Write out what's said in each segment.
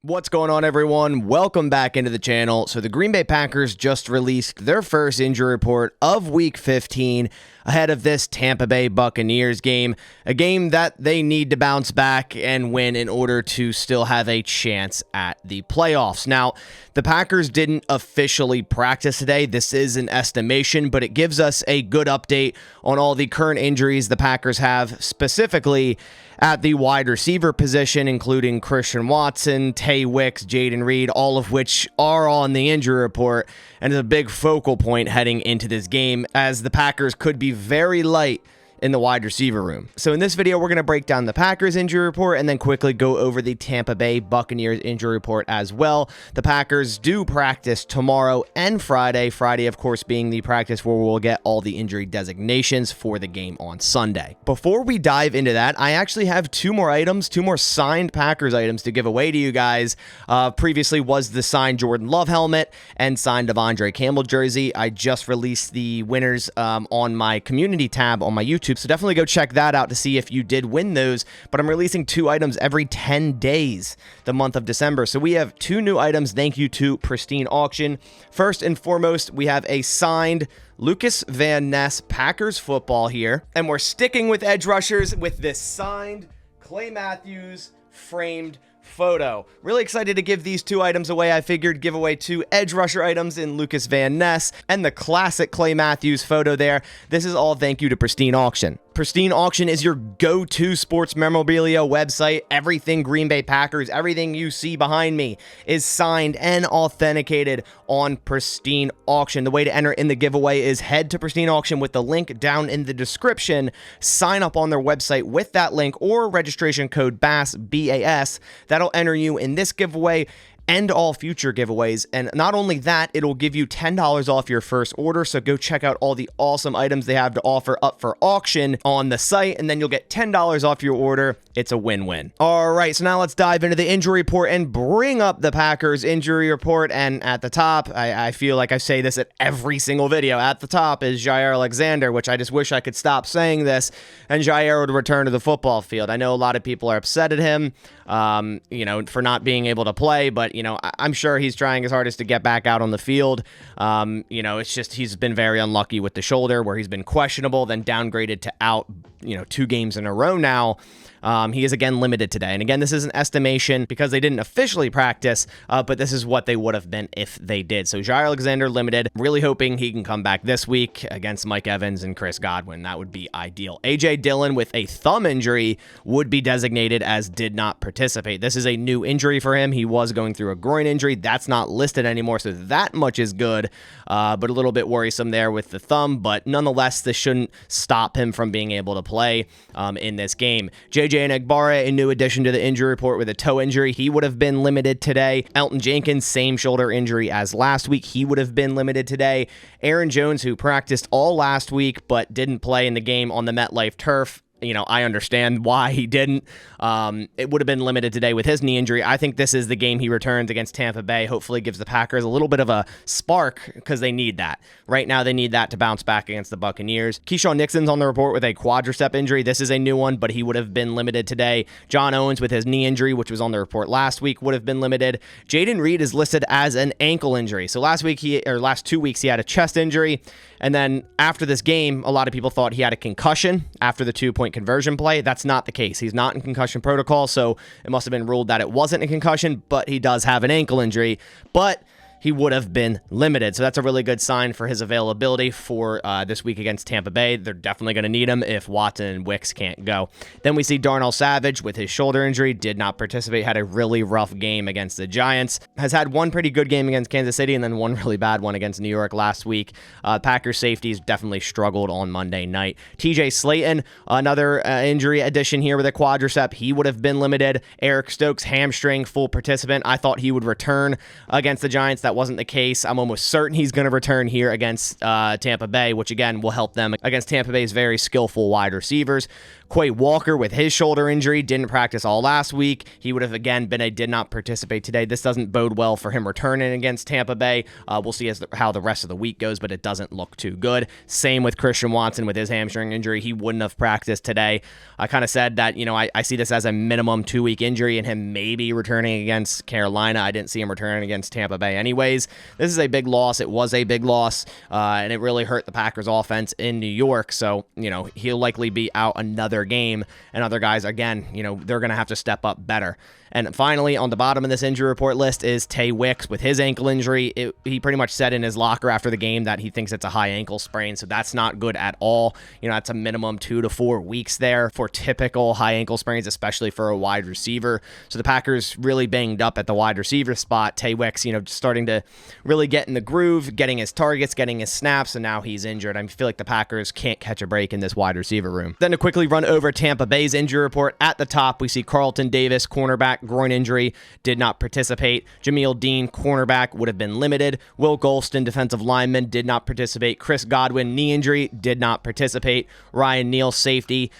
What's going on, everyone? Welcome back into the channel. So the Green Bay Packers just released their first injury report of Week 15 ahead of this Tampa Bay Buccaneers game, a game that they need to bounce back and win in order to still have a chance at the playoffs. Now, the Packers didn't officially practice today. This is an estimation, but it gives us a good update on all the current injuries the Packers have, specifically at the wide receiver position, including Christian Watson, Wicks, Jayden Reed, all of which are on the injury report and is a big focal point heading into this game, as the Packers could be very light in the wide receiver room. So in this video, we're going to break down the Packers injury report and then quickly go over the Tampa Bay Buccaneers injury report as well. The Packers do practice tomorrow and Friday. Friday, of course, being the practice where we'll get all the injury designations for the game on Sunday. Before we dive into that, I actually have two more signed Packers items to give away to you guys. Previously was the signed Jordan Love helmet and signed Devondre Campbell jersey. I just released the winners on my community tab on my YouTube. So definitely go check that out to see if you did win those. But I'm releasing two items every 10 days the month of December. So we have two new items. Thank you to Pristine Auction. First and foremost, we have a signed Lucas Van Ness Packers football here. And we're sticking with edge rushers with this signed Clay Matthews framed photo. Really excited to give these two items away. I figured give away two edge rusher items in Lucas Van Ness and the classic Clay Matthews photo there. This is all thank you to Pristine Auction. Pristine Auction is your go-to sports memorabilia website. Everything Green Bay Packers, everything you see behind me is signed and authenticated on Pristine Auction. The way to enter in the giveaway is head to Pristine Auction with the link down in the description. Sign up on their website with that link or registration code BASS, B-A-S. That'll enter you in this giveaway and all future giveaways. And not only that, it'll give you $10 off your first order. So go check out all the awesome items they have to offer up for auction on the site, and then you'll get $10 off your order. It's a win-win. All right, so now let's dive into the injury report and bring up the Packers injury report. And at the top, I feel like I say this at every single video. At the top is Jaire Alexander, which I just wish I could stop saying this, and Jaire would return to the football field. I know a lot of people are upset at him, for not being able to play, but I'm sure he's trying his hardest to get back out on the field. It's just he's been very unlucky with the shoulder, where he's been questionable, then downgraded to out, 2 games in a row now. He is again limited today. And again, this is an estimation because they didn't officially practice, but this is what they would have been if they did. So Jaire Alexander limited. Really hoping he can come back this week against Mike Evans and Chris Godwin. That would be ideal. A.J. Dillon with a thumb injury would be designated as did not participate. This is a new injury for him. He was going through a groin injury. That's not listed anymore, so that much is good, but a little bit worrisome there with the thumb. But nonetheless, this shouldn't stop him from being able to play in this game. J.J. Enagbare, a new addition to the injury report with a toe injury. He would have been limited today. Elton Jenkins, same shoulder injury as last week. He would have been limited today. Aaron Jones, who practiced all last week but didn't play in the game on the MetLife turf. I understand why he didn't. It would have been limited today with his knee injury. I think this is the game he returns against Tampa Bay. Hopefully gives the Packers a little bit of a spark because they need that. Right now, they need that to bounce back against the Buccaneers. Keyshawn Nixon's on the report with a quadricep injury. This is a new one, but he would have been limited today. John Owens with his knee injury, which was on the report last week, would have been limited. Jayden Reed is listed as an ankle injury. So last 2 weeks, he had a chest injury. And then after this game, a lot of people thought he had a concussion after the 2-point conversion play. That's not the case. He's not in concussion protocol, so it must have been ruled that it wasn't a concussion, but he does have an ankle injury. But he would have been limited. So that's a really good sign for his availability for this week against Tampa Bay. They're definitely going to need him if Watson and Wicks can't go. Then we see Darnell Savage with his shoulder injury, did not participate, had a really rough game against the Giants, has had one pretty good game against Kansas City and then one really bad one against New York last week. Packers safeties definitely struggled on Monday night. TJ Slayton, another injury addition here with a quadricep. He would have been limited. Eric Stokes, hamstring, full participant. I thought he would return against the Giants. That wasn't the case. I'm almost certain he's going to return here against Tampa Bay, which again will help them against Tampa Bay's very skillful wide receivers. Quay Walker with his shoulder injury didn't practice all last week. He would have again been a did not participate today. This doesn't bode well for him returning against Tampa Bay. We'll see how the rest of the week goes, but it doesn't look too good. Same with Christian Watson with his hamstring injury. He wouldn't have practiced today. I kind of said that, I see this as a minimum 2-week injury and him maybe returning against Carolina. I didn't see him returning against Tampa Bay anyways. This is a big loss. It was a big loss, and it really hurt the Packers offense in New York. So, he'll likely be out another game, and other guys, again, they're going to have to step up better. And finally, on the bottom of this injury report list is Tay Wicks with his ankle injury. He pretty much said in his locker after the game that he thinks it's a high ankle sprain, so that's not good at all. That's a minimum 2 to 4 weeks there for typical high ankle sprains, especially for a wide receiver. So the Packers really banged up at the wide receiver spot. Tay Wicks, starting to really get in the groove, getting his targets, getting his snaps, and now he's injured. I feel like the Packers can't catch a break in this wide receiver room. Then to quickly run over Tampa Bay's injury report, at the top, we see Carlton Davis, cornerback, groin injury, did not participate. Jameel Dean, cornerback, would have been limited. Will Golston, defensive lineman, did not participate. Chris Godwin, knee injury, did not participate. Ryan Neal, safety,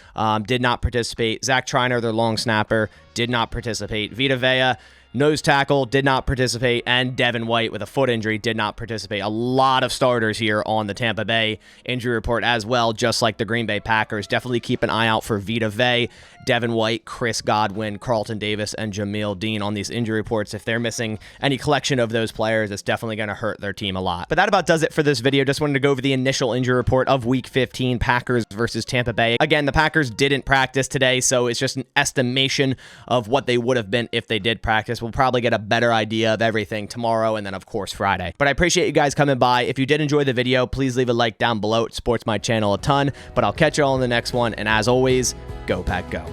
did not participate. Zach Triner, their long snapper, did not participate. Vita Vea, nose tackle, did not participate, and Devin White with a foot injury did not participate. A lot of starters here on the Tampa Bay injury report as well, just like the Green Bay Packers. Definitely keep an eye out for Vita Vea, Devin White, Chris Godwin, Carlton Davis, and Jameel Dean on these injury reports. If they're missing any collection of those players, it's definitely going to hurt their team a lot. But that about does it for this video. Just wanted to go over the initial injury report of Week 15, Packers versus Tampa Bay. Again, the Packers didn't practice today, so it's just an estimation of what they would have been if they did practice. We'll probably get a better idea of everything tomorrow and then, of course, Friday. But I appreciate you guys coming by. If you did enjoy the video, please leave a like down below. It supports my channel a ton. But I'll catch you all in the next one. And as always, go Pack Go.